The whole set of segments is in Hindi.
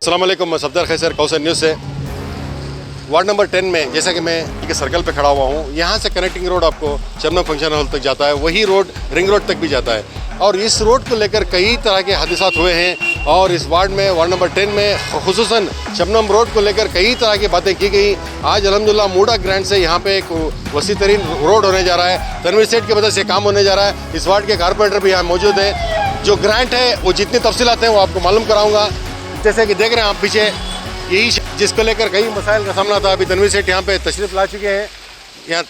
अस्सलाम वालेकुम, मैं सफदर खैसर कौसर न्यूज़ से। वार्ड नंबर 10 में जैसा कि मैं के सर्कल पे खड़ा हुआ हूँ, यहाँ से कनेक्टिंग रोड आपको चमन फंक्शन हॉल तक जाता है, वही रोड रिंग रोड तक भी जाता है। और इस रोड को लेकर कई तरह के हादसा हुए हैं और इस वार्ड नंबर 10 में खुसूसन शबनम रोड को लेकर कई तरह की बातें की गई। आज अल्हम्दुलिल्लाह मूडा ग्रांट से यहाँ पे एक वसी तरीन रोड होने जा रहा है, तनवीर सेठ की वजह से काम होने जा रहा है। इस वार्ड के कारपोरेटर भी यहाँ मौजूद हैं। जो ग्रांट है वो जितनी तफसीलात हैं वो आपको मालूम कराऊँगा। जैसे कि देख रहे हैं आप पीछे, यही जिसको लेकर कई मसाइल का सामना था। अभी तनवीर सेठ यहाँ पे तशरीफ ला चुके हैं यहाँ।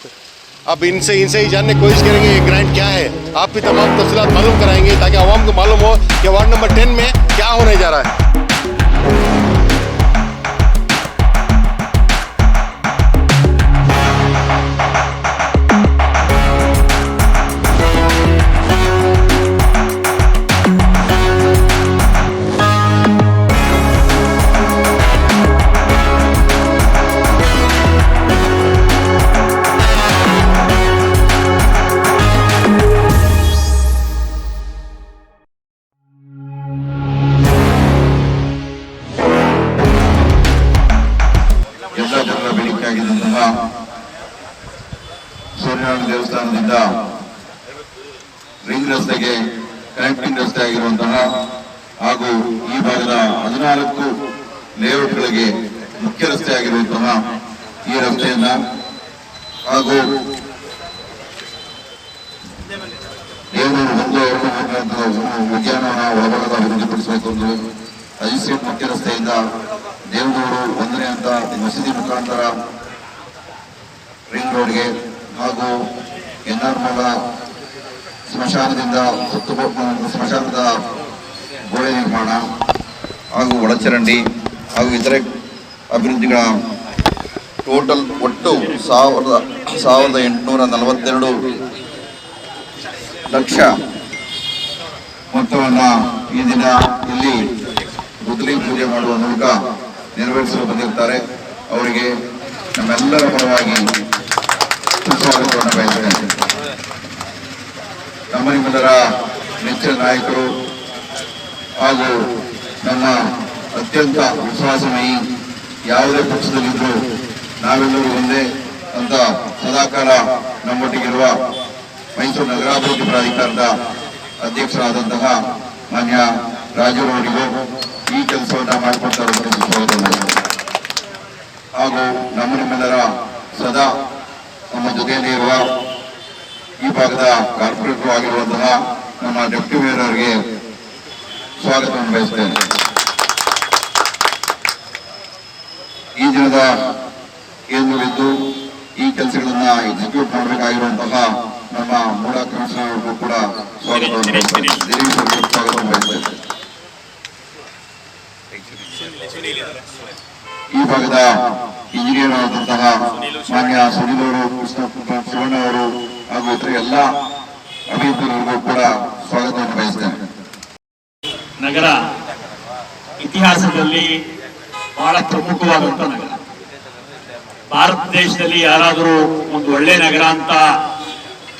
अब इनसे ही जानने की कोशिश करेंगे ये ग्रांट क्या है, आप भी तमाम तफसीलात मालूम कराएंगे ताकि आवाम को मालूम हो कि वार्ड नंबर 10 में क्या होने जा रहा है। ಸೂರ್ಯನಾರಾಯಣ ದೇವಸ್ಥಾನದಿಂದ ರಿಂಗ್ ರಸ್ತೆಗೆ ಕನೆಕ್ಟಿಂಗ್ ರಸ್ತೆ ಆಗಿರುವಂತಹ ಹಾಗೂ ಈ ಭಾಗದ 14 ಲೇಔಟ್ಗಳಿಗೆ ಮುಖ್ಯ ರಸ್ತೆ ಆಗಿರುವಂತಹ ಈ ರಸ್ತೆಯನ್ನ ಹಾಗೂ ಉದ್ಯಾನವನ ಒಳಭಾಗದ ಅಭಿವೃದ್ಧಿಪಡಿಸಬೇಕು ಎಂದು ಅಜಿಸ್ಟ್ರೇಟ್ ಮುಖ್ಯ ರಸ್ತೆಯಿಂದ ದೇವನೂರು 1ನೇ ಹಂತ ಮಸೀದಿ ಮುಖಾಂತರ ರಿಂಗ್ ರೋಡ್ಗೆ ಹಾಗೂ ಎನ್ಆರ್ಮಲ ಸ್ಮಶಾನದಿಂದ ಸ್ಮಶಾನದ ಗೋಡೆ ನಿರ್ಮಾಣ ಹಾಗೂ ಒಳಚರಂಡಿ ಹಾಗೂ ಇತರೆ ಅಭಿವೃದ್ಧಿಗಳ ಟೋಟಲ್ ಒಟ್ಟು 1842 ಲಕ್ಷ ಮೊತ್ತವನ್ನು ಈ ದಿನ ಇಲ್ಲಿ ಗುದ್ದಲಿ ಪೂಜೆ ಮಾಡುವ ಮೂಲಕ ನೆರವೇರಿಸಲು ಬಂದಿರ್ತಾರೆ. ಅವರಿಗೆ ನಮ್ಮೆಲ್ಲರ ಪರವಾಗಿ ಸುಸ್ವಾಗತವನ್ನು ಬಯಸ್ತೇನೆ. ನಮ್ಮ ನಿಮ್ಮೆಲ್ಲರ ನೆಚ್ಚಿನ ನಾಯಕರು ಹಾಗೂ ನಮ್ಮ ಅತ್ಯಂತ ವಿಶ್ವಾಸಮಯಿ, ಯಾವುದೇ ಪಕ್ಷದಲ್ಲಿದ್ದರೂ ನಾವೆಲ್ಲರೂ ಒಂದೇ ಅಂತ ಸದಾಕಾಲ ನಮ್ಮೊಟ್ಟಿಗಿರುವ ಮೈಸೂರು ನಗರಾಭಿವೃದ್ಧಿ ಪ್ರಾಧಿಕಾರದ ಅಧ್ಯಕ್ಷರಾದಂತಹ ಮಾನ್ಯ ರಾಜರವರಿಗೂ ಈ ಕೆಲಸವನ್ನು ಮಾಡಿಕೊಡ್ತಾ ಇರುವುದಕ್ಕೆ ಸ್ವಾಗತ ಹಾಗೂ ನಮ್ಮ ನಿಮ್ಮೆಲ್ಲರ ಸದಾ ನಮ್ಮ ಜೊತೆಯಲ್ಲಿ ಇರುವ ಈ ಭಾಗದ ಕಾರ್ಪೊರೇಟರ್ ಆಗಿರುವಂತಹ ನಮ್ಮ ಡೆಪ್ಟಿ ಮೇಯರ್ ಅವರಿಗೆ ಸ್ವಾಗತವನ್ನು ಬಯಸ್ತೇನೆ. ಈ ದಿನದ ಕೇಂದ್ರವಿದ್ದು ಈ ಕೆಲಸಗಳನ್ನ ಎಕ್ಸಿಕ್ಯೂಟ್ ಮಾಡಬೇಕಾಗಿರುವಂತಹ ನಮ್ಮ ಮೂಲ ಕಮಿಷನರ್ಗೂ ಕೂಡ ಸ್ವಾಗತವನ್ನು ಬಯಸ್ತೇನೆ. ಸ್ವಾಗತವನ್ನು ಬಯಸ್ತೇನೆ. ಈ ಭಾಗದ ಇಂಜಿನಿಯರ್ ಆದಂತಹ ಮಾನ್ಯ ಸುನೀಲ್ ಅವರು, ಶಿವಣ್ಣ ಅವರು ಹಾಗೂ ಇತರ ಎಲ್ಲ ಅಭಿವೃದ್ಧಿಗಳಿಗೂ ಕೂಡ ಸ್ವಾಗತವನ್ನು ಬಯಸ್ತೇನೆ. ನಗರ ಇತಿಹಾಸದಲ್ಲಿ ಬಹಳ ಪ್ರಮುಖವಾದಂತ ನಗರ. ಭಾರತ ದೇಶದಲ್ಲಿ ಯಾರಾದರೂ ಒಂದು ಒಳ್ಳೆ ನಗರ ಅಂತ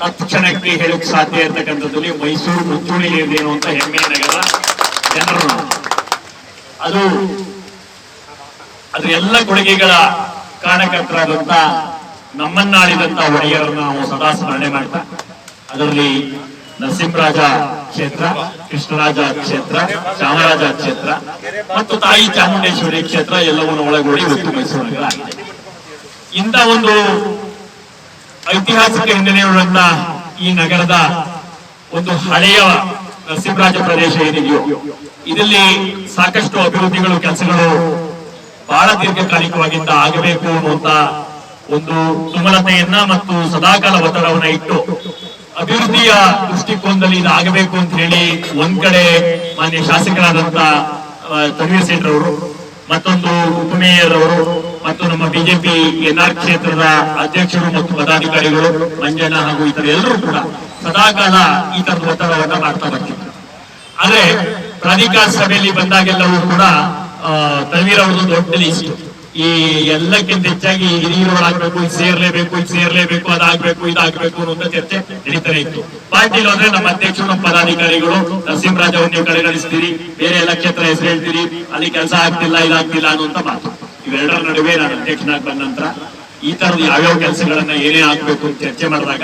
ತತ್ಕ್ಷಣಕ್ಕೆ ಹೇಳಕ್ ಸಾಧ್ಯ ಇರತಕ್ಕಂಥದ್ದಲ್ಲಿ ಮೈಸೂರು ಮುಂಚೂಣಿಯಲ್ಲಿದೇನು ಅಂತ ಹೆಮ್ಮೆಯ ನಗರ ಜನರು. ಅದ್ರ ಎಲ್ಲ ಕೊಡುಗೆಗಳ ಕಾರಣಕರ್ತರಾದಂತ ನಮ್ಮನ್ನಾಳಿದಂತ ಒಡೆಯರನ್ನು ನಾವು ಸದಾ ಸ್ಮರಣೆ ಮಾಡ್ತಾ, ಅದರಲ್ಲಿ ನರಸಿಂಹರಾಜ ಕ್ಷೇತ್ರ, ಕೃಷ್ಣರಾಜ ಕ್ಷೇತ್ರ, ಚಾಮರಾಜ ಕ್ಷೇತ್ರ ಮತ್ತು ತಾಯಿ ಚಾಮುಂಡೇಶ್ವರಿ ಕ್ಷೇತ್ರ ಎಲ್ಲವನ್ನು ಒಳಗೂಡಿ ಇವತ್ತು ಮೈಸೂರು ನಗರ ಆಗಿದೆ. ಇಂಥ ಒಂದು ಐತಿಹಾಸಿಕ ಹಿನ್ನೆಲೆಯುಳ್ಳ ಈ ನಗರದ ಒಂದು ಹಳೆಯ ನರಸಿಂಹರಾಜ ಪ್ರದೇಶ ಏನಿದೆಯೋ ಇದರಲ್ಲಿ ಸಾಕಷ್ಟು ಅಭಿವೃದ್ಧಿಗಳು, ಕೆಲಸಗಳು ಬಹಳ ದೀರ್ಘಕಾಲಿಕವಾಗಿಂದ ಆಗಬೇಕು ಅನ್ನುವಂತ ಒಂದು ಸುಮಲತೆಯನ್ನ ಮತ್ತು ಸದಾಕಾಲ ಒತ್ತಡವನ್ನ ಇಟ್ಟು ಅಭಿವೃದ್ಧಿಯ ದೃಷ್ಟಿಕೋನದಲ್ಲಿ ಇದು ಆಗಬೇಕು ಅಂತ ಹೇಳಿ ಒಂದ್ ಕಡೆ ಮಾನ್ಯ ಶಾಸಕರಾದಂತ ತನ್ವೀರ್ ಸೇಠ್ ಅವರು, ಮತ್ತೊಂದು ಉಪಮೇಯರ್ ಅವರು ಮತ್ತು ನಮ್ಮ ಬಿಜೆಪಿ ಎನ್ಆರ್ ಕ್ಷೇತ್ರದ ಅಧ್ಯಕ್ಷರು ಮತ್ತು ಪದಾಧಿಕಾರಿಗಳು ಮಂಜಣ್ಣ ಹಾಗೂ ಇತರ ಎಲ್ಲರೂ ಕೂಡ ಸದಾಕಾಲ ಈ ತರದ ಒತ್ತಡವನ್ನ ಮಾಡ್ತಾ ಬರ್ತಿದ್ರು. ಆದ್ರೆ ಪ್ರಾಧಿಕಾರ ಸಭೆಯಲ್ಲಿ ಬಂದಾಗೆಲ್ಲವೂ ಕೂಡ ತನ್ವೀರ್ ಅವರದ್ದು ದೊಡ್ಡ ಲಿಸ್ಟ್, ಈ ಎಲ್ಲಕ್ಕಿಂತ ಹೆಚ್ಚಾಗಿ ಹಿರಿಯರೊಳಾಗ್ಬೇಕು, ಇದು ಸೇರ್ಲೇಬೇಕು, ಇದು ಸೇರ್ಲೇಬೇಕು, ಅದಾಗ್ಬೇಕು, ಇದಾಗ್ಬೇಕು ಅನ್ನುವಂತ ಚರ್ಚೆ ನಡೀತಾನೆ ಇತ್ತು. ಪಾರ್ಟಿಲಿ ಹೋದ್ರೆ ನಮ್ಮ ಅಧ್ಯಕ್ಷರು, ನಮ್ಮ ಪದಾಧಿಕಾರಿಗಳು ನರಸಿಂಹರಾಜ್ ನೀವು ಕಡೆಗಣಿಸ್ತೀರಿ, ಬೇರೆ ಎಲ್ಲ ಕ್ಷೇತ್ರ ಹೆಸರು ಹೇಳ್ತೀರಿ, ಅಲ್ಲಿ ಕೆಲಸ ಆಗ್ತಿಲ್ಲ, ಇದಾಗ್ತಿಲ್ಲ ಅನ್ನುವಂತ ಮಾತು. ಇವೆರಡರ ನಡುವೆ ನಾನು ಅಧ್ಯಕ್ಷನಾಗಿ ಬಂದ ನಂತರ ಈ ತರದ ಯಾವ್ಯಾವ ಕೆಲಸಗಳನ್ನ ಏನೇ ಆಗ್ಬೇಕು ಅಂತ ಚರ್ಚೆ ಮಾಡಿದಾಗ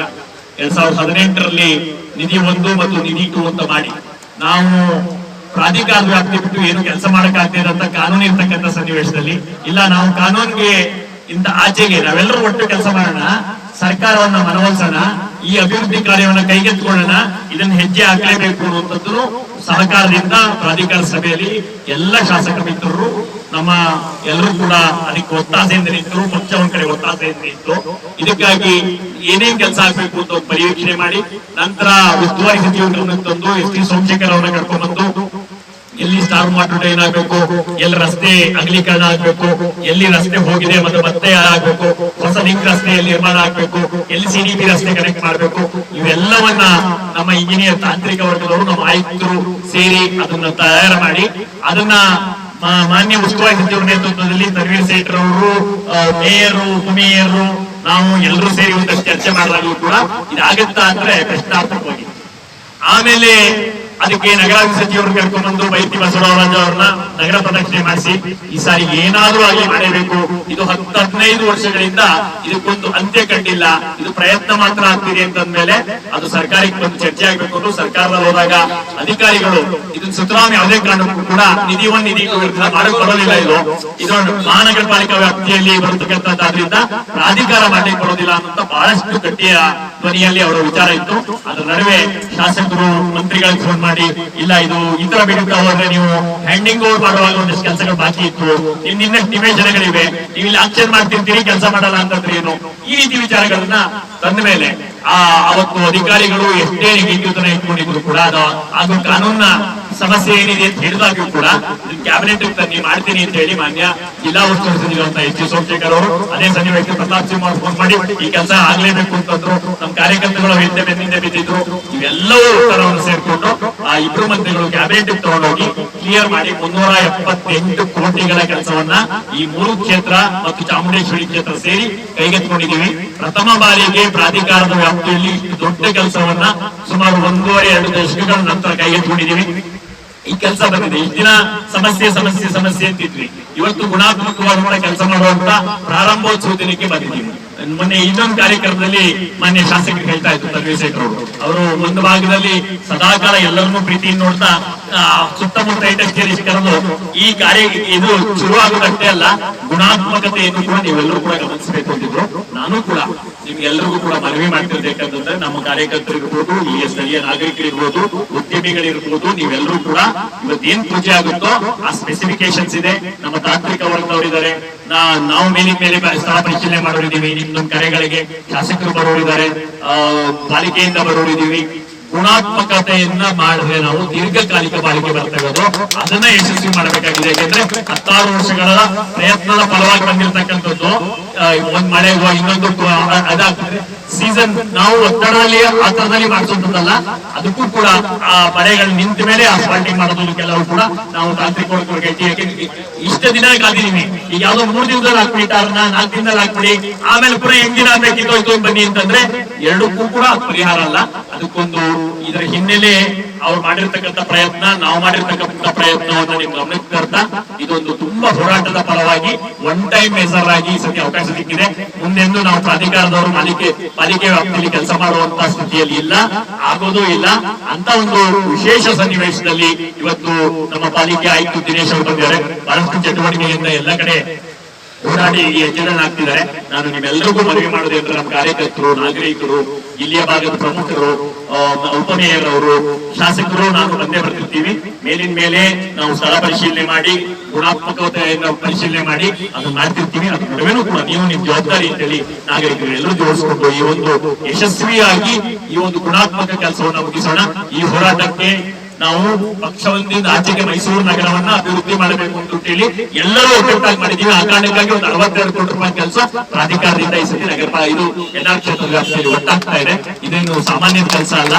2018ರಲ್ಲಿ ನಿಧಿ 1 ಮತ್ತು ನಿಧಿ 2 ಅಂತ ಮಾಡಿ ನಾವು ಪ್ರಾಧಿಕಾರದ ವ್ಯಾಪ್ತಿ ಬಿಟ್ಟು ಏನು ಕೆಲಸ ಮಾಡಕ್ಕಾಗ್ತಿದೆ ಅಂತ ಕಾನೂನು ಇರ್ತಕ್ಕಂಥ ಸನ್ನಿವೇಶದಲ್ಲಿ, ಇಲ್ಲ ನಾವು ಕಾನೂನಿಗೆ ಇಂತ ಆಚೆಗೆ ನಾವೆಲ್ಲರೂ ಒಟ್ಟು ಕೆಲಸ ಮಾಡೋಣ, ಸರ್ಕಾರವನ್ನ ಮನವೊಲಿಸೋಣ, ಈ ಅಭಿವೃದ್ಧಿ ಕಾರ್ಯವನ್ನ ಕೈಗೆತ್ತಿಕೊಳ್ಳೋಣ, ಇದನ್ನ ಹೆಜ್ಜೆ ಹಾಕಲೇಬೇಕು ಅನ್ನುವಂಥದ್ದು ಸಹಕಾರದಿಂದ ಪ್ರಾಧಿಕಾರ ಸಭೆಯಲ್ಲಿ ಎಲ್ಲ ಶಾಸಕ ಮಿತ್ರರು ನಮ್ಮ ಎಲ್ಲರೂ ಕೂಡ ಅದಕ್ಕೆ ಒತ್ತಾಸೆಯಿಂದ ನಿಂತರು. ಪಕ್ಷ ಒಂದ್ ಕಡೆ ಒತ್ತಾಸೆಯಿಂದ ನಿಂತು ಇದಕ್ಕಾಗಿ ಏನೇನ್ ಕೆಲಸ ಆಗ್ಬೇಕು ಅಂತ ಪರೀಕ್ಷೆ ಮಾಡಿ ನಂತರ ಉಸ್ತುವಾರಿ ಸಚಿವರನ್ನ ತಂದು ಎಸ್ ಟಿ ಸೋಮಶೇಖರ್ ಅವರನ್ನ ಕರ್ಕೊಂಡ್ಬಂದು ಎಲ್ಲಿ ಸ್ಟಾರ್ ವಾಟರ್ ಡ್ರೈನ್ ಆಗ್ಬೇಕು, ಎಲ್ಲಿ ರಸ್ತೆ ಅಗಲೀಕರಣ ಆಗ್ಬೇಕು, ಎಲ್ಲಿ ರಸ್ತೆ ಹೋಗಿದೆ ಮತ್ತೆ ಆಗ್ಬೇಕು, ಹೊಸ ಲಿಂಕ್ ರಸ್ತೆ ಎಲ್ಲಿ ನಿರ್ಮಾಣ ಆಗ್ಬೇಕು, ಎಲ್ಲಿ ಸಿಡಿಪಿ ರಸ್ತೆ ಕನೆಕ್ಟ್ ಮಾಡ್ಬೇಕು, ಇವೆಲ್ಲವನ್ನ ನಮ್ಮ ಇಂಜಿನಿಯರ್ ತಾಂತ್ರಿಕ ವರ್ಗದವರು ನಮ್ಮ ಆಯುಕ್ತರು ಸೇರಿ ಅದನ್ನ ತಯಾರು ಮಾಡಿ ಅದನ್ನ ಮಾನ್ಯ ಉಸ್ತುವಾರಿ ಸಚಿವರ ನೇತೃತ್ವದಲ್ಲಿ ತನ್ವೀರ್ ಸೇಠ್ ಅವರು, ಮೇಯರು, ಉಪಮೇಯರು, ನಾವು ಎಲ್ಲರೂ ಸೇರಿ ಒಂದಷ್ಟು ಚರ್ಚೆ ಮಾಡಿದಾಗಲೂ ಕೂಡ ಇದಾಗತ್ತಾ ಅಂದ್ರೆ ಪ್ರಶ್ನಾರ್ಥಕವಾಗಿ. ಆಮೇಲೆ ಅದಕ್ಕೆ ನಗರಾಭಿವೃದ್ಧಿ ಸಚಿವರು ಕರ್ಕೊಂಡ್ಬಂದು ಬೈತಿ ಬಸವರಾಜ ಅವ್ರನ್ನ ನಗರ ಪ್ರದಕ್ಷಿಣೆ ಮಾಡಿಸಿ ಈ ಸಾರಿ ಏನಾದ್ರೂ ಆಗಿ ಮಾಡಬೇಕು, ಇದು 10-15 ವರ್ಷಗಳಿಂದ ಇದಕ್ಕೊಂದು ಅಂತ್ಯ ಕಂಡಿಲ್ಲ, ಇದು ಪ್ರಯತ್ನ ಮಾತ್ರ ಆಗ್ತಿದೆ ಅಂತಂದ್ಮೇಲೆ ಅದು ಸರ್ಕಾರಕ್ಕೆ ಬಂದು ಚರ್ಚೆ ಆಗ್ಬೇಕು ಅಂತ ಸರ್ಕಾರದಲ್ಲಿ ಹೋದಾಗ ಅಧಿಕಾರಿಗಳು ಇದನ್ನ ಸುತರಾಮ್ ಯಾವುದೇ ಕಾರಣಕ್ಕೂ ಕೂಡ ನಿಧಿ 1 ನಿಧಿ 2 ಮಾಡಕ್ ಬರೋದಿಲ್ಲ, ಇದು ಮಹಾನಗರ ಪಾಲಿಕಾ ವ್ಯಾಪ್ತಿಯಲ್ಲಿ ಬರತಕ್ಕಂಥದ್ದಾದ್ರಿಂದ ಪ್ರಾಧಿಕಾರ ಮಾಡ್ಲಿಕ್ಕೆ ಬರೋದಿಲ್ಲ ಅನ್ನೋಂತ ಬಹಳಷ್ಟು ಗಟ್ಟಿಯ ಧ್ವನಿಯಲ್ಲಿ ಅವರ ವಿಚಾರ ಇತ್ತು. ಅದರ ನಡುವೆ ಶಾಸಕರು ಮಂತ್ರಿಗಳಿಗೆ ಫೋನ್ ಮಾಡಿ, ಇಲ್ಲ ಇದು ಈ ತರ ಬಿಡುತ್ತಾ ಹೋದ್ರೆ ನೀವು ಹ್ಯಾಂಡಿಂಗ್ ಓವರ್ ಮಾಡುವಾಗ ಒಂದಷ್ಟು ಕೆಲಸಗಳು ಬಾಕಿ ಇತ್ತು, ಇನ್ನಷ್ಟು ನಿವೇಶನಗಳಿವೆ, ನೀವು ಇಲ್ಲಿ ಆಕ್ಷನ್ ಮಾಡ್ತಿರ್ತೀರಿ, ಕೆಲಸ ಮಾಡಲ್ಲ ಅಂತಂದ್ರೆ ಏನು, ಈ ರೀತಿ ವಿಚಾರಗಳನ್ನ ತಂದ ಮೇಲೆ ಅವತ್ತು ಅಧಿಕಾರಿಗಳು ಎಷ್ಟೇ ವಿದ್ಯುತ್ತನ್ನ ಇಟ್ಕೊಂಡಿದ್ರು ಕೂಡ ಅದು ಕಾನೂನಿನ ಸಮಸ್ಯೆ ಏನಿದೆ ಅಂತ ಹೇಳಿದಾಗ್ಯೂ ಕೂಡ ಕ್ಯಾಬಿನೆಟ್ ತನ್ನಿ ಮಾಡ್ತೀನಿ ಅಂತ ಹೇಳಿ ಮಾನ್ಯ ಜಿಲ್ಲಾ ಉಸ್ತುವಾರಿ ಸಚಿವರಂತ ಎಸ್ ಟಿ ಸೋಮಶೇಖರ್ ಅವರು ಅದೇ ಸನ್ನಿವೇಶಕ್ಕೆ ಪ್ರತಾಪ್ ಸಿಂಹ ಫೋನ್ ಮಾಡಿ ಈ ಕೆಲಸ ಆಗ್ಲೇಬೇಕು ಅಂತಂದ್ರು. ನಮ್ಮ ಕಾರ್ಯಕರ್ತಗಳು ಹಿಂದೆ ಬಿದ್ದಿದ್ರು. ಇವೆಲ್ಲವೂ ಉತ್ತರವನ್ನು ಸೇರ್ಕೊಂಡು ಆ ಇಬ್ರು ಮಂತ್ರಿಗಳು ಕ್ಯಾಬಿನೆಟ್ ತಗೊಂಡೋಗಿ ಕ್ಲಿಯರ್ ಮಾಡಿ 378 ಕೋಟಿಗಳ ಕೆಲಸವನ್ನ ಈ 3 ಕ್ಷೇತ್ರ ಮತ್ತು ಚಾಮುಂಡೇಶ್ವರಿ ಕ್ಷೇತ್ರ ಸೇರಿ ಕೈಗೆತ್ತಿಕೊಂಡಿದ್ದೀವಿ. ಪ್ರಥಮ ಬಾರಿಗೆ ಪ್ರಾಧಿಕಾರದ ವ್ಯಾಪ್ತಿಯಲ್ಲಿ ದೊಡ್ಡ ಕೆಲಸವನ್ನ ಸುಮಾರು 1.5-2 ದಶಕಗಳ ನಂತರ ಕೈಗೆತ್ತಿಕೊಂಡಿದ್ದೀವಿ. ಈ ಕೆಲಸ ಬಂದಿದೆ. ಇಷ್ಟು ದಿನ ಸಮಸ್ಯೆ ಅಂತಿದ್ವಿ, ಇವತ್ತು ಗುಣಾತ್ಮಕವಾದ ಕೆಲಸ ಮಾಡುವಂತ ಪ್ರಾರಂಭೋತ್ಸವ ದಿನಕ್ಕೆ ಬಂದಿದ್ದೀವಿ. ಮೊನ್ನೆ ಇನ್ನೊಂದು ಕಾರ್ಯಕ್ರಮದಲ್ಲಿ ಮಾನ್ಯ ಶಾಸಕರು ಹೇಳ್ತಾ ಇದ್ರು ತನ್ವೀರ್ ಸೇಠ್ ಅವರು ಒಂದು ಭಾಗದಲ್ಲಿ ಸದಾಕಾಲ ಎಲ್ಲರನ್ನೂ ಪ್ರೀತಿಯಿಂದ ನೋಡ್ತಾ ಸುತ್ತಮುತ್ತ ಇಂಡಸ್ಟ್ರಿಯಲಿಸ್ಟ್ ಕರೆದು ಈ ಕಾರ್ಯ ಇದು ಶುರುವಾಗುವುದಷ್ಟೇ ಅಲ್ಲ, ಗುಣಾತ್ಮಕತೆಯನ್ನು ಕೂಡ ನೀವೆಲ್ಲರೂ ಕೂಡ ಗಮನಿಸಬೇಕು ಅಂತಿದ್ರು. ನಾನು ಕೂಡ ನಿಮ್ಗೆಲ್ಲರಿಗೂ ಕೂಡ ಮನವಿ ಮಾಡ್ತಿರ್ಬೇಕಂತಂದ್ರೆ ನಮ್ಮ ಕಾರ್ಯಕರ್ತರಿರ್ಬೋದು, ಇಲ್ಲಿಯ ಸ್ಥಳೀಯ ನಾಗರಿಕರಿರ್ಬೋದು, ಉದ್ಯಮಿಗಳಿರ್ಬೋದು, ನೀವೆಲ್ಲರೂ ಕೂಡ ಇವತ್ತೇನ್ ಪೂಜೆ ಆಗುತ್ತೋ ಆ ಸ್ಪೆಸಿಫಿಕೇಶನ್ಸ್ ಇದೆ. ನಮ್ಮ ತಾಂತ್ರಿಕ ವರ್ಗದವರಿದ್ದಾರೆ, ನಾವು ಮೇಲಿನ ಮೇಲೆ ಸ್ಥಳ ಪರಿಶೀಲನೆ ಮಾಡೋರಿದ್ದೀವಿ, ನಿಮ್ದೊಂದು ಕರೆಗಳಿಗೆ ಶಾಸಕರು ಬರೋರಿದ್ದಾರೆ, ಪಾಲಿಕೆಯಿಂದ ಬರೋರಿದ್ದೀವಿ. ಗುಣಾತ್ಮಕತೆಯನ್ನ ಮಾಡಿದ್ರೆ ನಾವು ದೀರ್ಘಕಾಲಿಕ ಬಾಳಿಕೆ ಬರ್ತೇವೆ, ಅದನ್ನ ಯಶಸ್ವಿ ಮಾಡಬೇಕಾಗಿದೆ. ಯಾಕೆಂದ್ರೆ 16 ವರ್ಷಗಳ ಪ್ರಯತ್ನದ ಫಲವಾಗಿ ಬಂದಿರತಕ್ಕಂಥದ್ದು ಒಂದ್ ಮಳೆ ಇನ್ನೊಂದು ಅದಾಗ್ತದೆ ಸೀಸನ್ ನಾವು ಒತ್ತಡದಲ್ಲಿ ಆತರದಲ್ಲಿ ಮಾಡಿಸುವಂತದ್ದಲ್ಲ, ಅದಕ್ಕೂ ಕೂಡ ಆ ಮಳೆಗಳು ನಿಂತ ಮೇಲೆ ಆಸ್ಫಾಲ್ಟಿಂಗ್ ಮಾಡೋದು ಕೆಲವು ಕೂಡ ನಾವು ತಾಂತ್ರಿಕ ಇಷ್ಟ ದಿನ ಕಾದಿದೀವಿ. ಈಗ ಯಾವ್ದೋ 3 ದಿನದಲ್ಲಿ ಹಾಕ್ಬಿಡಿ, 4 ದಿನದಲ್ಲಿ ಹಾಕ್ಬಿಡಿ, ಆಮೇಲೆ ಪುನಃ 8 ದಿನ ಆಗ್ಬೇಕಿತ್ತು ಬನ್ನಿ ಅಂತಂದ್ರೆ ಎರಡಕ್ಕೂ ಕೂಡ ಪರಿಹಾರ ಅಲ್ಲ. ಅದಕ್ಕೊಂದು ಇದರ ಹಿನ್ನೆಲೆ ಅವ್ರು ಮಾಡಿರ್ತಕ್ಕಂಥ ಪ್ರಯತ್ನ, ನಾವು ಮಾಡಿರ್ತಕ್ಕಂಥ ಪ್ರಯತ್ನವನ್ನ ನಿಮ್ ಗಮನಕ್ಕೆ ತರ್ತಾ ಇದೊಂದು ತುಂಬಾ ಹೋರಾಟದ ಫಲವಾಗಿ ಒನ್ ಟೈಮ್ ಮೆಸರ್ ಆಗಿ ಈ ಸತಿ ಅವಕಾಶ ಸಿಕ್ಕಿದೆ. ಮುಂದೆಂದು ನಾವು ಪ್ರಾಧಿಕಾರದವರು ಪಾಲಿಕೆ ವ್ಯಾಪ್ತಿಯಲ್ಲಿ ಕೆಲಸ ಮಾಡುವಂತ ಸ್ಥಿತಿಯಲ್ಲಿ ಇಲ್ಲ, ಆಗೋದು ಇಲ್ಲ. ಅಂತ ಒಂದು ವಿಶೇಷ ಸನ್ನಿವೇಶದಲ್ಲಿ ಇವತ್ತು ನಮ್ಮ ಪಾಲಿಕೆ ಆಯುಕ್ತ ದಿನೇಶ್ ಅವರು ಬಂದಿದ್ದಾರೆ. ಬಹಳಷ್ಟು ಚಟುವಟಿಕೆಯಿಂದ ಎಲ್ಲ ಕಡೆ ಹೋರಾಡಿ ಈ ಹೆಜ್ಜೆಗಳನ್ನ ಹಾಕ್ತಿದ್ದಾರೆ. ನಾನು ನಿಮ್ಮೆಲ್ಲರಿಗೂ ಮನವಿ ಮಾಡೋದೇಂದ್ರೆ ನಮ್ಮ ಕಾರ್ಯಕರ್ತರು, ನಾಗರಿಕರು, ಇಲ್ಲಿಯ ಭಾಗದ ಪ್ರಮುಖರು, ಉಪಮೇಯರ್ ಅವರು, ಶಾಸಕರು ನಾನು ಬಂದೇ ಬರ್ತಿರ್ತೀವಿ. ಮೇಲಿನ ಮೇಲೆ ನಾವು ಸ್ಥಳ ಪರಿಶೀಲನೆ ಮಾಡಿ ಗುಣಾತ್ಮಕತೆಯನ್ನು ಪರಿಶೀಲನೆ ಮಾಡಿ ಅದನ್ನ ಮಾಡ್ತಿರ್ತೀವಿ. ಅದ್ರ ನಡುವೆನೂ ಕೂಡ ನೀವು ನಿಮ್ ಜವಾಬ್ದಾರಿ ಅಂತೇಳಿ ನಾಗರಿಕರು ಎಲ್ಲರೂ ಜೋಡಿಸಿಕೊಂಡು ಈ ಒಂದು ಯಶಸ್ವಿಯಾಗಿ ಈ ಒಂದು ಗುಣಾತ್ಮಕ ಕೆಲಸವನ್ನು ಮುಗಿಸೋಣ. ಈ ಹೋರಾಟಕ್ಕೆ ನಾವು ಪಕ್ಷವೊಂದಿಗೆ ಆಚೆಗೆ ಮೈಸೂರು ನಗರವನ್ನ ಅಭಿವೃದ್ಧಿ ಮಾಡಬೇಕು ಅಂತ ಹೇಳಿ ಎಲ್ಲರೂ ಒಗ್ಗಟ್ಟಾಗಿ ಮಾಡಿದ್ದೀವಿ. ಆ ಕಾರಣಕ್ಕಾಗಿ ಒಂದು 62 ಕೋಟಿ ರೂಪಾಯಿ ಕೆಲಸ ಪ್ರಾಧಿಕಾರದಿಂದ ಈ ಸತಿ ನಗರ ಇದು ಎಲ್ಲಾ ಕ್ಷೇತ್ರದ ವ್ಯಾಪ್ತಿಯಲ್ಲಿ ಒಟ್ಟಾಗ್ತಾ ಇದೆ. ಇದೇನು ಸಾಮಾನ್ಯ ಕೆಲಸ ಅಲ್ಲ.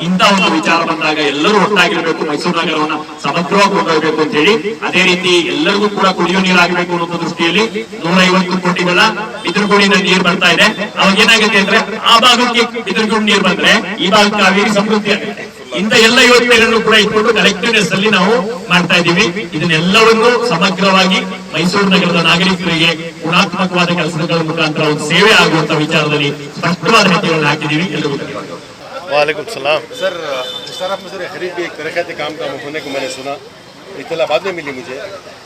ಇಂಥ ಒಂದು ವಿಚಾರ ಬಂದಾಗ ಎಲ್ಲರೂ ಒಟ್ಟಾಗಿರ್ಬೇಕು, ಮೈಸೂರು ನಗರವನ್ನ ಸಮಗ್ರವಾಗಿ ಕೊಂಡೊಯ್ಬೇಕು ಅಂತ ಹೇಳಿ, ಅದೇ ರೀತಿ ಎಲ್ಲರಿಗೂ ಕೂಡ ಕುಡಿಯುವ ನೀರಾಗಬೇಕು ಅನ್ನೋ ದೃಷ್ಟಿಯಲ್ಲಿ 150 ಕೋಟಿಗಳ ಬಿದರಗುಡಿನ ನೀರು ಬರ್ತಾ ಇದೆ. ಅವಾಗ ಏನಾಗುತ್ತೆ ಅಂದ್ರೆ ಆ ಭಾಗಕ್ಕೆ ಬಿದರಗುಡಿ ನೀರು ಬಂದ್ರೆ ಈ ಭಾಗಕ್ಕೆ ಕಾವೇರಿ ಸಮೃದ್ಧಿ ಆಗುತ್ತೆ. ಇಂಥ ಎಲ್ಲ ಯೋಜನೆಗಳನ್ನು ಕೂಡ ಇಟ್ಕೊಂಡು ಕಲೆಕ್ಟಿವ್ನೆಸ್ ಅಲ್ಲಿ ನಾವು ಮಾಡ್ತಾ ಇದ್ದೀವಿ. ಇದನ್ನೆಲ್ಲವನ್ನು ಸಮಗ್ರವಾಗಿ ಮೈಸೂರು ನಗರದ ನಾಗರಿಕರಿಗೆ ಗುಣಾತ್ಮಕವಾದ ಕೆಲಸಗಳ ಮುಖಾಂತರ ಒಂದು ಸೇವೆ ಆಗುವಂತ ವಿಚಾರದಲ್ಲಿ ಸ್ಪಷ್ಟವಾದ ಹೆಜ್ಜೆಗಳನ್ನು ಹಾಕಿದ್ದೀವಿ. ಎಲ್ಲರಿಗೂ ಧನ್ಯವಾದಗಳು. वालेकुम सलाम। सर आप मुझे खरीद भी तरक्याती काम होने को मैंने सुना, इतला बाद में मिली मुझे।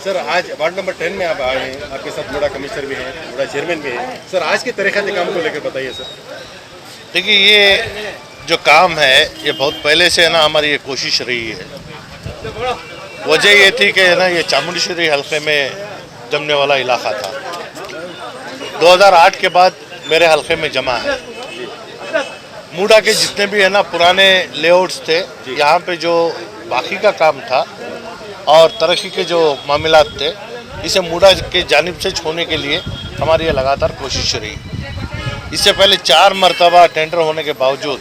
सर आज वार्ड नंबर 10 में आप आए हैं, आपके साथ मुड़ा कमिश्नर भी हैं, मुड़ा चेयरमैन भी हैं। सर आज के तरक्याती काम को लेकर बताइए सर। देखिए ये जो काम है ये बहुत पहले से है ना हमारी ये कोशिश रही है। वजह ये थी कि ना ये चामुंडेश्वरी हल्के में जमने वाला इलाका था, 2008 के बाद मेरे हल्के में जमा है। मूडा के जितने भी है ना पुराने लेआउट्स थे, यहाँ पे जो बाकी का काम था और तरक्की के जो मामलात थे, इसे मूडा के जानिब से छोड़ने के लिए हमारी ये लगातार कोशिश रही। इससे पहले 4 मरतबा टेंडर होने के बावजूद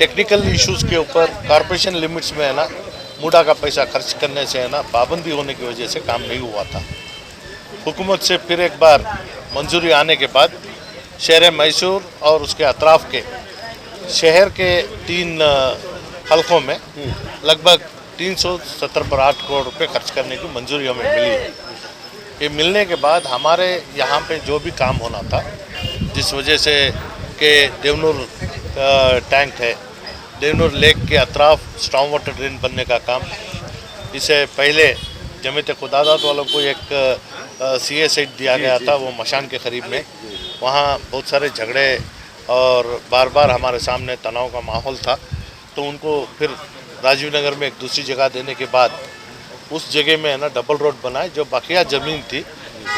टेक्निकल इश्यूज़ के ऊपर कॉरपोरेशन लिमिट्स में है ना मूडा का पैसा खर्च करने से है ना पाबंदी होने की वजह से काम नहीं हुआ था। हुकूमत से फिर एक बार मंजूरी आने के बाद शहर मैसूर और उसके अतराफ़ के शहर के 3 हलकों में लगभग 378 करोड़ रुपए खर्च करने की मंजूरी हमें मिली है। ये मिलने के बाद हमारे यहाँ पे जो भी काम होना था, जिस वजह से कि देवनूर टैंक है, देवनूर लेक के अतराफ स्ट्रॉन्ग वाटर ड्रेन बनने का काम, इससे पहले जमीयत खुदादात वालों को एक CA साइट दिया गया था, वो मशान के करीब में, वहाँ बहुत सारे झगड़े और बार बार हमारे सामने तनाव का माहौल था, तो उनको फिर राजीव नगर में एक दूसरी जगह देने के बाद उस जगह में है ना डबल रोड बनाए, जो बकिया ज़मीन थी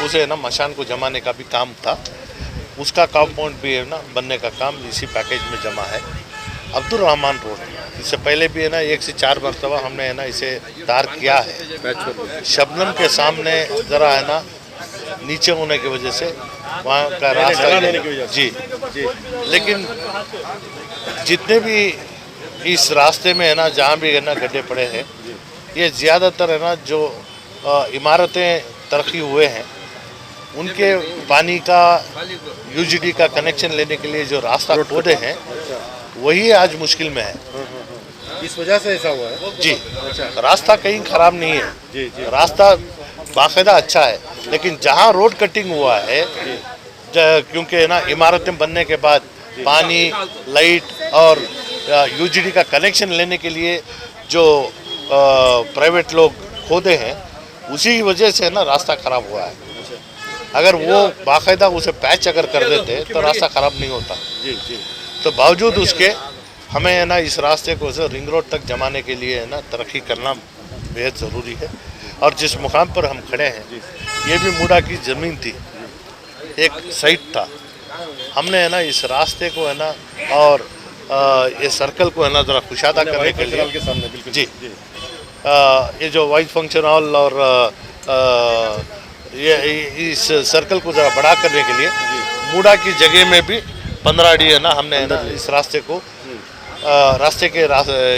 उसे है ना मशान को जमाने का भी काम था, उसका कंपाउंड भी है ना बनने का काम इसी पैकेज में जमा है। अब्दुल रहमान रोड, इससे पहले भी है ना 1 से 4 मरतबा हमने है ना इसे तार किया है। शबनम के सामने ज़रा है ना नीचे होने की वजह से वहाँ का रास्ता जी, लेकिन जितने भी इस रास्ते में है ना जहाँ भी है ना गड्ढे पड़े हैं, ये ज़्यादातर है ना जो इमारतें तरक्की हुए हैं उनके पानी का UGD का कनेक्शन लेने के लिए जो रास्ता खोदे हैं वही आज मुश्किल में है। इस वजह से ऐसा हुआ है जी। रास्ता कहीं ख़राब नहीं है, रास्ता बाकायदा अच्छा है, लेकिन जहाँ रोड कटिंग हुआ है क्योंकि ना इमारतें बनने के बाद पानी, लाइट और UGD का कनेक्शन लेने के लिए जो प्राइवेट लोग खोदे हैं उसी वजह से ना रास्ता ख़राब हुआ है। अगर वो बाकायदा उसे पैच अगर कर देते तो रास्ता ख़राब नहीं होता। तो बावजूद उसके हमें है ना इस रास्ते को रिंग रोड तक जमाने के लिए है ना तरक्की करना बेहद ज़रूरी है। और जिस मुकाम पर हम खड़े हैं ये भी मूडा की ज़मीन थी, एक साइट था, हमने है ना इस रास्ते को है ना और ये सर्कल को है ना ज़रा कुशादा करने के लिए जी ये जो वाइट फंक्शन हॉल और ये इस सर्कल को ज़रा बड़ा करने के लिए मूडा की जगह में भी 15 अडी है ना हमने है ना इस रास्ते को रास्ते के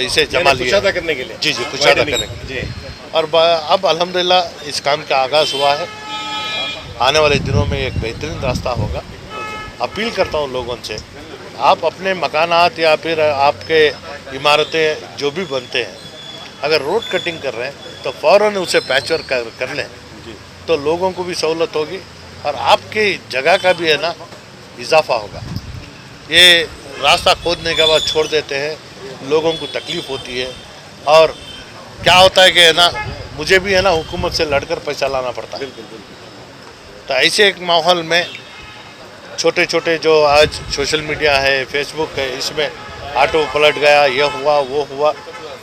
इसे जमा लिया करने के लिए जी कुशादा करने के लिए। और अब अल्हम्दुलिल्लाह इस काम का आगाज़ हुआ है, आने वाले दिनों में एक बेहतरीन रास्ता होगा। अपील करता हूँ लोगों से, आप अपने मकानात या फिर आपके इमारतें जो भी बनते हैं अगर रोड कटिंग कर रहे हैं तो फ़ौरन उसे पैचवर्क कर लें, तो लोगों को भी सहूलत होगी और आपकी जगह का भी है ना इजाफा होगा। ये रास्ता खोदने के बाद छोड़ देते हैं, लोगों को तकलीफ़ होती है और क्या होता है कि है ना मुझे भी है ना हुकूमत से लड़कर पैसा लाना पड़ता है। तो ऐसे एक माहौल में छोटे छोटे जो आज सोशल मीडिया है, फेसबुक है, इसमें ऑटो पलट गया, ये हुआ वो हुआ,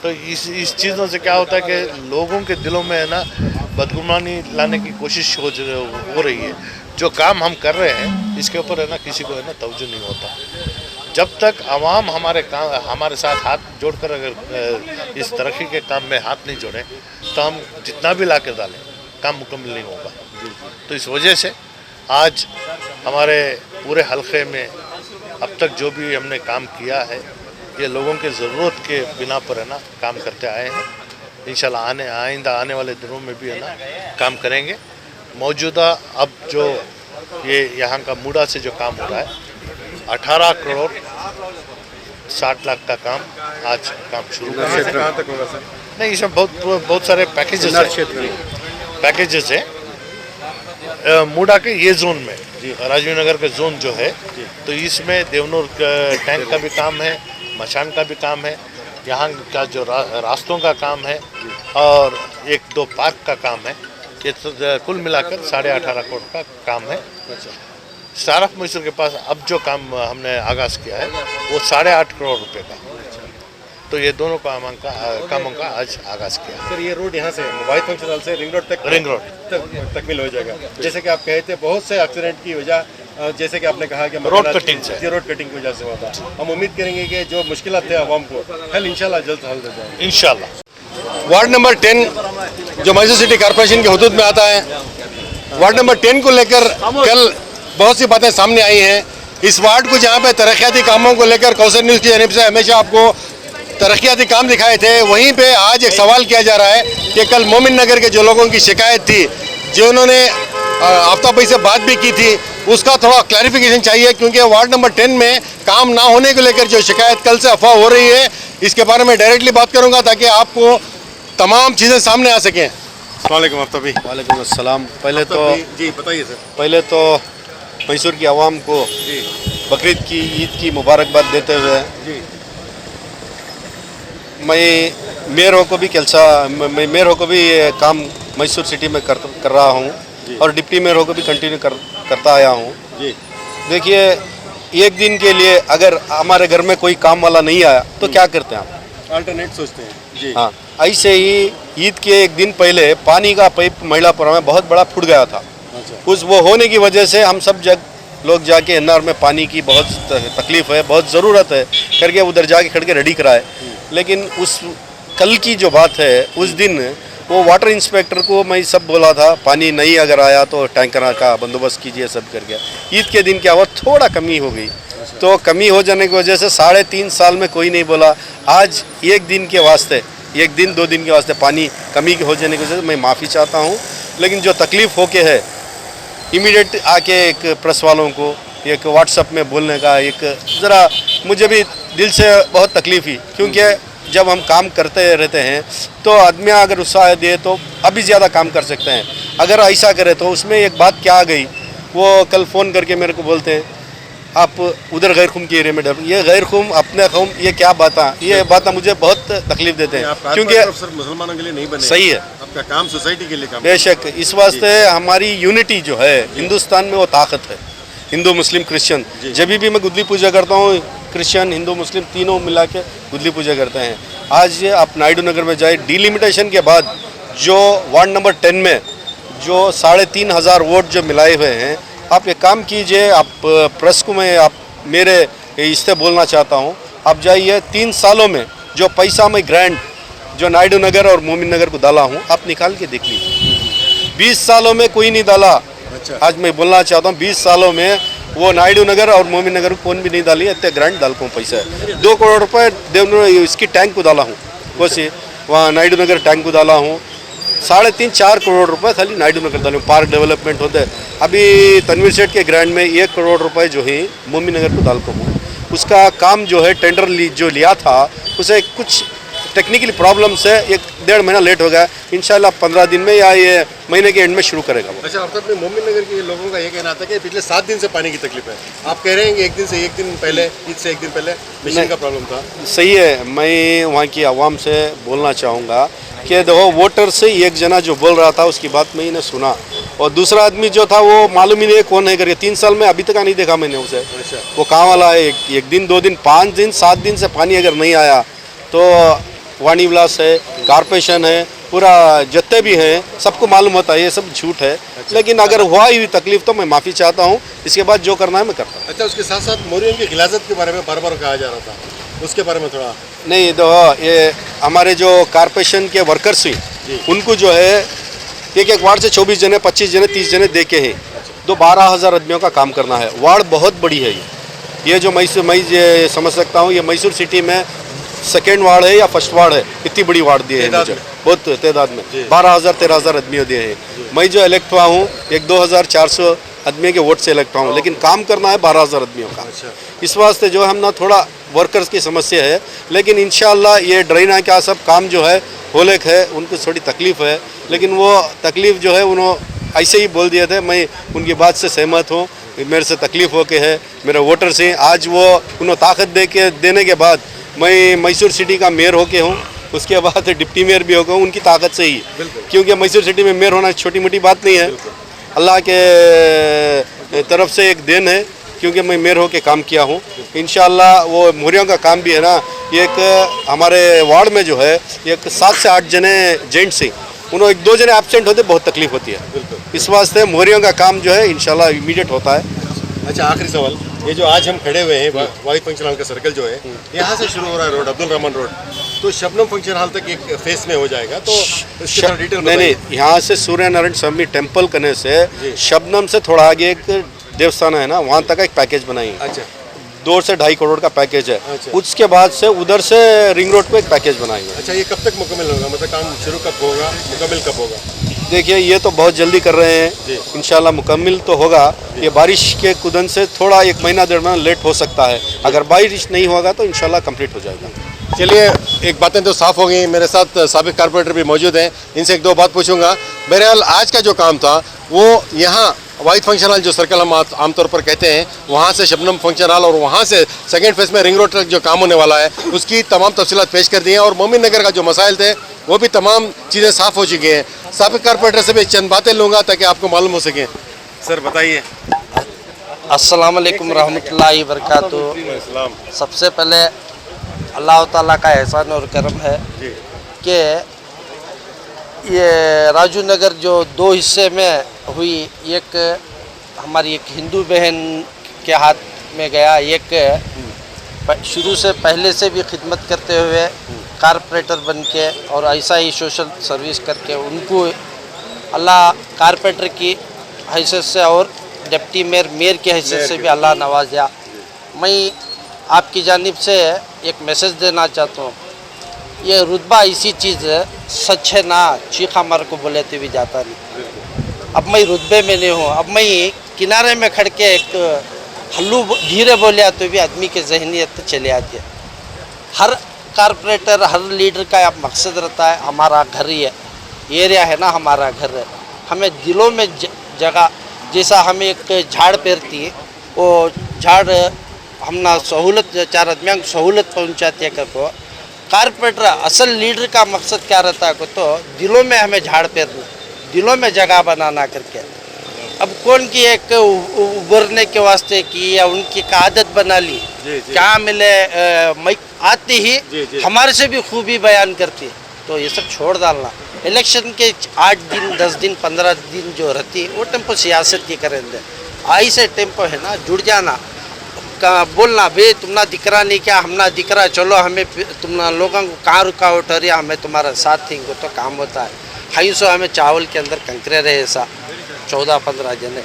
तो इस चीज़ों से क्या होता है कि लोगों के दिलों में है ना बदगुमानी लाने की कोशिश हो रही है। जो काम हम कर रहे हैं इसके ऊपर है ना किसी को है ना तवज्जो नहीं होता। जब तक आवाम हमारे साथ हाथ जोड़कर अगर इस तरक्की के काम में हाथ नहीं जोड़े तो हम जितना भी ला कर डालें काम मुकम्मल नहीं होगा। तो इस वजह से आज हमारे पूरे हलके में अब तक जो भी हमने काम किया है ये लोगों के ज़रूरत के बिना पर है ना काम करते आए हैं। इंशाल्लाह आइंदा आने वाले दिनों में भी है ना काम करेंगे। मौजूदा अब जो ये यहाँ का मूडा से जो काम हो रहा है 18 करोड़ 60 लाख का काम आज काम शुरू कहाँ से कहाँ तक होगा सर? नहीं, इसमें बहुत सारे पैकेजेस हैं मूडा के ये जोन में, राजीव नगर के जोन जो है तो इसमें देवनूर टैंक का भी काम है, मशान का भी काम है, यहाँ का जो रास्तों का काम है और 1-2 पार्क का काम है। ये तो कुल मिलाकर 18.5 करोड़ का काम है। स्टार ऑफ मैसूर के पास अब जो काम हमने आगाज़ किया है वो 8.5 करोड़ रुपए का। तो ये दोनों कामों का आज आगाज़ किया है। सर ये रोड यहाँ से मोबाइल फंक्शन हॉल से रिंग रोड तकमील हो जाएगा। जैसे कि आप कहे थे बहुत से एक्सीडेंट की वजह जैसे कि आपने कहा कि रोड कटिंग से रोड कटिंग की वजह से हुआ था। हम उम्मीद करेंगे कि जो मुश्किलात थे आवाम को कल इंशाल्लाह जल्द हल हो जाएंगे इंशाल्लाह। वार्ड नंबर 10 जो मैसूर सिटी कॉर्पोरेशन के हुदूद में आता है, वार्ड नंबर 10 को लेकर कल बहुत सी बातें सामने आई हैं। इस वार्ड को जहाँ पे तरक्याती कामों को लेकर कौसर न्यूज़ की जानिब से हमेशा आपको तरक्याती काम दिखाए थे, वहीं पे आज एक सवाल किया जा रहा है कि कल मोमिन नगर के जो लोगों की शिकायत थी, जिन्होंने आफ्ताबी से बात भी की थी, उसका थोड़ा क्लैरिफिकेशन चाहिए क्योंकि वार्ड नंबर 10 में काम ना होने को लेकर जो शिकायत कल से अफवाह हो रही है, इसके बारे में डायरेक्टली बात करूँगा ताकि आपको तमाम चीज़ें सामने आ सकें। अस्सलाम वालेकुम आफ्ताबी। वालेकुम अस्सलाम। पहले तो जी बताइए सर। पहले तो मैसूर की आवाम को बकरीद की ईद की मुबारकबाद देते हुए मैं मेयर को भी काम मैसूर सिटी में कर रहा हूँ और डिप्टी मेयर को भी कंटिन्यू करता आया हूँ। देखिए, एक दिन के लिए अगर हमारे घर में कोई काम वाला नहीं आया तो क्या करते हैं हम? अल्टरनेट सोचते हैं जी। हाँ, ऐसे ही ईद के एक दिन पहले पानी का पाइप महिलापुरा में बहुत बड़ा फूट गया था। उस वो होने की वजह से हम सब लोग जाके एनआर में पानी की बहुत तकलीफ़ है, बहुत ज़रूरत है करके उधर जाके खड़ के रेडी कराए। लेकिन उस कल की जो बात है, उस दिन वो वाटर इंस्पेक्टर को मैं सब बोला था पानी नहीं अगर आया तो टैंकर का बंदोबस्त कीजिए सब करके। ईद के दिन क्या हुआ, थोड़ा कमी हो गई। तो कमी हो जाने की वजह से 3.5 साल में कोई नहीं बोला। आज एक दिन के वास्ते, 1 दिन 2 दिन के वास्ते पानी कमी हो जाने की वजह से मैं माफ़ी चाहता हूँ। लेकिन जो तकलीफ़ होके है, इमीडिएट आके एक प्रेस वालों को एक व्हाट्सएप में बोलने का एक ज़रा मुझे भी दिल से बहुत तकलीफ़ हुई, क्योंकि जब हम काम करते रहते हैं तो आदमी अगर उत्साह दे तो अभी ज़्यादा काम कर सकते हैं। अगर ऐसा करे तो उसमें एक बात क्या आ गई, वो कल फ़ोन करके मेरे को बोलते हैं आप उधर गैर खुम के एरिया में डर, ये गैर खुम अपने खुम, ये क्या बात है? ये बात मुझे बहुत तकलीफ देते हैं क्योंकि मुसलमानों के लिए नहीं बने। सही है, आपका काम सोसाइटी के लिए काम। बेशक, इस वास्ते हमारी यूनिटी जो है हिंदुस्तान में वो ताकत है। हिंदू मुस्लिम क्रिश्चियन, जब भी मैं गुदली पूजा करता हूँ, क्रिश्चियन हिंदू मुस्लिम तीनों मिला के गुदली पूजा करते हैं। आज आप नायडू नगर में जाए, डिलिमिटेशन के बाद जो वार्ड नंबर 10 में जो 3,500 वोट जो मिलाए हुए हैं, आप एक काम कीजिए, आप प्रेस को मैं आप मेरे इससे बोलना चाहता हूँ, आप जाइए 3 सालों में जो पैसा मैं ग्रांट जो नायडू नगर और मोमिन नगर को डाला हूँ, आप निकाल के देख लीजिए। 20 सालों में कोई नहीं डाला। आज मैं बोलना चाहता हूँ 20 सालों में वो नायडू नगर और मोमिन नगर को कौन भी नहीं डाली, इतने ग्रांट डाल को पैसा है। 2 करोड़ रुपये देवनूर इसकी टैंक को डाला हूँ, वैसे वहाँ नायडू नगर टैंक को डाला हूँ। 3.5-4 करोड़ रुपए खाली नायडू नगर डाले। पार्क डेवलपमेंट होते हैं, अभी तनवीर सेठ के ग्रांट में 1 करोड़ रुपए जो है मोमिन नगर को डाल को हूँ। उसका काम जो है टेंडर जो लिया था उसे कुछ टेक्निकली प्रॉब्लम से 1-1.5 महीना लेट हो गया। इंशाल्लाह 15 दिन में या ये महीने के एंड में शुरू करेगा वो। अच्छा, आप अपने मोमिन नगर के लोगों का ये कहना था कि पिछले 7 दिन से पानी की तकलीफ है। आप कह रहे हैं कि 1 दिन पहले, ईद से 1 दिन पहले मशीन का प्रॉब्लम था। सही है, मैं वहाँ की आवाम से बोलना चाहूँगा कि देखो, वोटर से एक जना जो बोल रहा था उसकी बात मैंने सुना, और दूसरा आदमी जो था वो मालूम ही नहीं कौन है करके 3 साल में अभी तक नहीं देखा मैंने उसे। वो कहाँ वाला है? 1 दिन 2 दिन 5 दिन 7 दिन से पानी अगर नहीं आया तो वाणी विलास है, कॉर्पोरेशन है, पूरा जितने भी हैं सबको मालूम होता है ये सब झूठ है। लेकिन अगर हुआ ही तकलीफ तो मैं माफ़ी चाहता हूँ, इसके बाद जो करना है मैं करता हूँ। अच्छा, उसके साथ साथ मोरियन की गिलाजत के बारे में बार बार कहा जा रहा था, उसके बारे में थोड़ा। नहीं तो ये हमारे जो कारपोरेशन के वर्कर्स हुई उनको जो है एक वार्ड से 24 जने 25 जने 30 जने दे के हैं, तो 12,000 आदमियों का काम करना है। वार्ड बहुत बड़ी है ये जो मैं समझ सकता हूँ, ये मैसूर सिटी में सेकेंड वार्ड है या फर्स्ट वार्ड है, इतनी बड़ी वार्ड दिए है मुझे, बहुत तादाद में 12,000-13,000 आदमियों दिए हैं। मैं जो इलेक्ट हुआ हूँ 2,400 आदमी के वोट से इलेक्ट हुआ हूँ, लेकिन काम करना है 12,000 आदमियों का। इस वास्ते जो हम ना थोड़ा वर्कर्स की समस्या है, लेकिन इंशाल्लाह ये ड्रेना क्या सब काम जो है होलेक है, उनको थोड़ी तकलीफ है, लेकिन वो तकलीफ जो है उन्होंने ऐसे ही बोल दिए थे। मैं उनकी बात से सहमत हूँ, मेरे से तकलीफ हो के है, मेरे वोटर से आज वो उन्होंने ताकत देने के बाद मैं मैसूर सिटी का मेयर होके हूँ, उसके बाद डिप्टी मेयर भी होगा उनकी ताकत से ही, क्योंकि मैसूर सिटी में मेयर होना छोटी मोटी बात नहीं है, अल्लाह के तरफ से एक देन है, क्योंकि मैं मेयर होके काम किया हूँ। इंशाल्लाह वो मोरियों का काम भी है ना, एक हमारे वार्ड में जो है एक 7 से 8 जने जेंट्स हैं, उन्होंने 1-2 जने एब्सेंट होते बहुत तकलीफ होती है। इस वास्ते मोरियों का काम जो है इंशाल्लाह इमीडिएट होता है। अच्छा, आखिरी सवाल, ये जो आज हम खड़े हुए हैं वाहिद फंक्शन हॉल का सर्कल जो है, यहाँ से शुरू हो रहा है रोड अब्दुल रहमान रोड, तो शबनम फंक्शन हॉल तक एक फेस में हो जाएगा, तो इसकी थोड़ा डिटेल नहीं, यहाँ से सूर्य नारायण स्वामी टेम्पल करने से शबनम से थोड़ा आगे एक देवस्थान है ना, वहाँ तक एक पैकेज बनाई है। अच्छा, 2 से 2.5 करोड़ का पैकेज है। अच्छा। उसके बाद से उधर से रिंग रोड पे एक पैकेज बनाई है। अच्छा, ये कब तक मुकम्मल होगा, मतलब काम शुरू कब होगा, मुकम्मल कब होगा? देखिए ये तो बहुत जल्दी कर रहे हैं, इंशाल्लाह मुकम्मल तो होगा। ये बारिश के कुदन से थोड़ा 1 महीना 1.5 महीना लेट हो सकता है, अगर बारिश नहीं होगा तो इंशाल्लाह कंप्लीट हो जाएगा। चलिए, एक बातें तो साफ़ हो गई। मेरे साथ साबिक कारपोरेटर भी मौजूद हैं, इनसे 1-2 बात पूछूंगा। बहरहाल आज का जो काम था वो यहाँ वाहिद फंक्शन हॉल जो सर्कल हम आमतौर पर कहते हैं, वहाँ से शबनम फंक्शन हॉल और वहाँ से सेकेंड फेज में रिंग रोड तक जो काम होने वाला है उसकी तमाम तफसीलात पेश कर दी हैं, और मोमिन नगर का जो मसाइल थे वो भी तमाम चीज़ें साफ़ हो चुकी हैं। साबिक कारपोरेटर से भी चंद बातें लूँगा ताकि आपको मालूम हो सके। सर बताइए। अस्सलाम वालेकुम रहमतुल्लाहि व बरकातुहू। सबसे पहले अल्लाह ताला का एहसान और करम है कि ये राजू नगर जो 2 हिस्से में हुई, एक हमारी एक हिंदू बहन के हाथ में गया, एक शुरू से पहले से भी खिदमत करते हुए कारपोरेटर बन के और ऐसा ही सोशल सर्विस करके उनको अल्लाह कारपोरेटर की हैसियत से और डिप्टी मेयर की हैसियत से भी अल्लाह नवाजा। मैं आपकी जानिब से एक मैसेज देना चाहता हूँ, ये रुतबा ऐसी चीज़ है, सच है ना, चीखा मार को बोले तो भी जाता नहीं। अब मैं रुतबे में नहीं हूँ, अब मैं किनारे में खड़ के एक हल्लू धीरे बोलिया तो भी आदमी के जहनीत चले आती है। हर कारपोरेटर हर लीडर का अब मकसद रहता है, हमारा घर ही है, एरिया है ना, हमारा घर है, हमें दिलों में जगह, जैसा हमें एक झाड़ पेरती है, वो झाड़ हम ना सहूलत 4 आदमियों को सहूलत पहुँचाती है। को कारपोरेटर असल लीडर का मकसद क्या रहता है को, तो दिलों में हमें झाड़ पेरना, दिलों में जगह बनाना करके। अब कौन की एक उभरने के वास्ते की या उनकी एक आदत बना ली, क्या मिले मैं आती ही हमारे से भी खूबी बयान करती है, तो ये सब छोड़ डालना। इलेक्शन के 8 दिन 10 दिन 15 दिन जो रहती है वो टेम्पो सियासत की करेंगे, ऐसे टेम्पो है ना, जुड़ जाना का बोलना, भाई तुम ना दिख रहा नहीं क्या, हम ना दिख रहा, चलो हमें तुम लोगों को कहाँ रुकावट हो रही है, हमें तुम्हारा साथ देंगे तो काम होता है। हाई सो हमें चावल के अंदर कंकरे रहे ऐसा 14-15 जने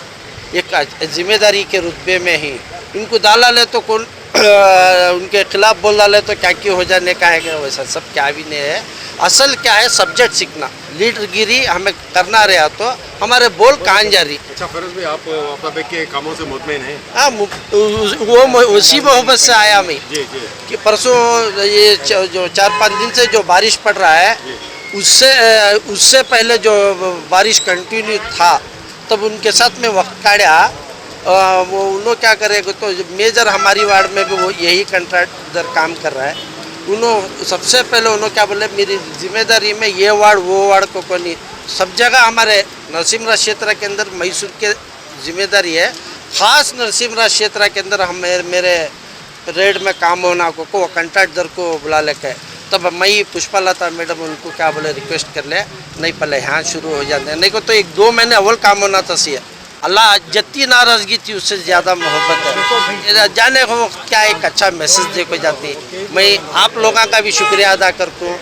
एक जिम्मेदारी के रुतबे में ही इनको डाला ले तो कौन उनके खिलाफ बोल डाले तो क्या क्यों हो जाने का है, वैसा सब क्या भी नहीं है। असल क्या है, सब्जेक्ट सीखना, लीडरगिरी हमें करना रहा तो हमारे बोल कहाँ जा रही। अच्छा फिरोज भाई, आप अपना के कामों से मुतमईन हैं? हाँ, वो उसी मोहब्बत से आया मैं कि परसों ये जो 4-5 दिन से जो बारिश पड़ रहा है, उससे पहले जो बारिश कंटिन्यू था, तब उनके साथ में वक्त काढ़ा। वो उन्होंने क्या करेगा, तो मेजर हमारी वार्ड में भी वो यही कंट्रैक्टर काम कर रहा है। उन्होंने सबसे पहले उन्होंने क्या बोले, मेरी जिम्मेदारी में ये वार्ड वो वार्ड को नहीं, सब जगह हमारे नरसिमरा क्षेत्र के अंदर मैसूर के जिम्मेदारी है, ख़ास नरसिमरा क्षेत्र के अंदर हम मेरे रेड में काम होना को कंट्रैक्टर को बुला लेके तब मैं पुष्पलता मैडम उनको क्या बोले रिक्वेस्ट कर ले, नहीं पहले यहाँ शुरू हो जाते हैं, नहीं को तो 1-2 महीने अव्वल काम होना था सी अल्लाह जितनी नाराज़गी थी उससे ज़्यादा मोहब्बत है। जाने को क्या एक अच्छा मैसेज दे को जाती है। मैं आप लोगों का भी शुक्रिया अदा करता हूँ।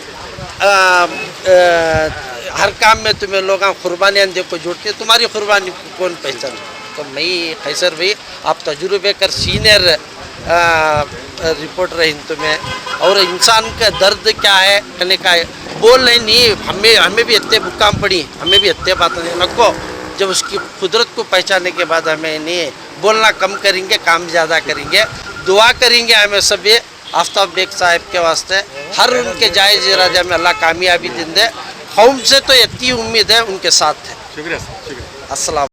हर काम में तुम्हें लोग कुर्बानियाँ दे को जोड़ते, तुम्हारी कुर्बानी कौन पहचान। तो मैं खैसर भाई आप तजुर्बे कर सीनियर रिपोर्टर है तुम्हें, और इंसान का दर्द क्या है कहने का है बोल नहीं। हमें भी इतने बुकाम पड़ी, हमें भी इतने बातें नको, जब उसकी कुदरत को पहचानने के बाद हमें नहीं बोलना कम करेंगे, काम ज़्यादा करेंगे, दुआ करेंगे हमें सभी आफ्ताब बेग साहब के वास्ते, हर उनके जायज़ इरादे में अल्लाह कामयाबी दिन दे। कौम से तो इतनी उम्मीद है, उनके साथ है। शुक्रिया शुक्रिया। अस्सलाम।